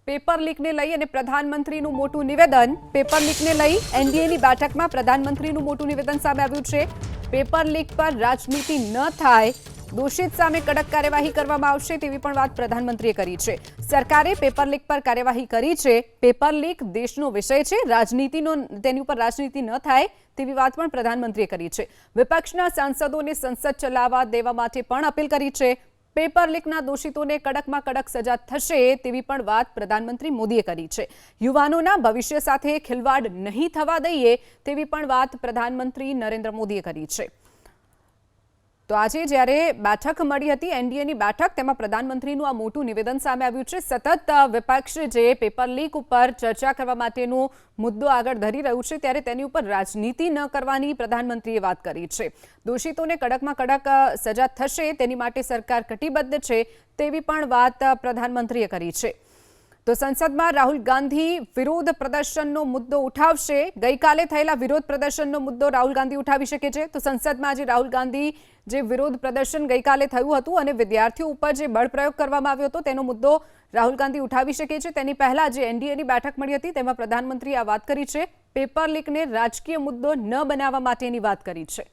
Paper લીકને લઈ અને પ્રધાનમંત્રીનું મોટું નિવેદન. પેપર લીકને લઈ એનડીએની બેઠકમાં પ્રધાનમંત્રીનું મોટું નિવેદન સામે આવ્યું છે. પેપર લીક પર રાજનીતિ ન થાય, દોષિત સામે કડક કાર્યવાહી કરવામાં આવશે તેવી પણ વાત પ્રધાનમંત્રીએ કરી છે. સરકારે પેપર લીક પર કાર્યવાહી કરી છે. પેપર લીક દેશનો વિષય છે, તેની ઉપર રાજનીતિ ન થાય તેવી વાત પણ પ્રધાનમંત્રીએ કરી છે. વિપક્ષના સાંસદોને સંસદ ચલાવવા દેવા માટે પણ અપીલ કરી છે. પેપર લીકના દોષિતોને કડકમાં કડક સજા થશે તેવી પણ વાત પ્રધાનમંત્રી મોદીએ કરી છે. યુવાનોના ભવિષ્ય સાથે ખિલવાડ નહીં થવા દઈએ તેવી પણ વાત પ્રધાનમંત્રી નરેન્દ્ર મોદીએ કરી છે. તો આજે જ્યારે બેઠક મળી હતી, એનડીએની બેઠક, તેમાં પ્રધાનમંત્રીનું આ મોટું નિવેદન સામે આવ્યું છે. સતત વિપક્ષ જે પેપર લીક ઉપર ચર્ચા કરવા માટેનો મુદ્દો આગળ ધરી રહ્યું છે, ત્યારે તેની ઉપર રાજનીતિ ન કરવાની પ્રધાનમંત્રીએ વાત કરી છે. દોષિતોને કડકમાં કડક સજા થશે તેની માટે સરકાર કટિબદ્ધ છે તેવી પણ વાત પ્રધાનમંત્રીએ કરી છે. તો સંસદમાં રાહુલ ગાંધી વિરોધ પ્રદર્શનનો મુદ્દો ઉઠાવશે. ગઈકાલે થયેલા વિરોધ પ્રદર્શનનો મુદ્દો રાહુલ ગાંધી ઉઠાવી શકે છે. તો સંસદમાં આજે રાહુલ ગાંધી જે વિરોધ પ્રદર્શન ગઈકાલે થયું હતું અને વિદ્યાર્થીઓ ઉપર જે બળપ્રયોગ કરવામાં આવ્યો હતો તેનો મુદ્દો રાહુલ ગાંધી ઉઠાવી શકે છે. તેની પહેલા જે એનડીએની બેઠક મળી હતી તેમાં પ્રધાનમંત્રીએ આ વાત કરી છે. પેપર લીકને રાજકીય મુદ્દો ન બનાવવા માટેની વાત કરી છે.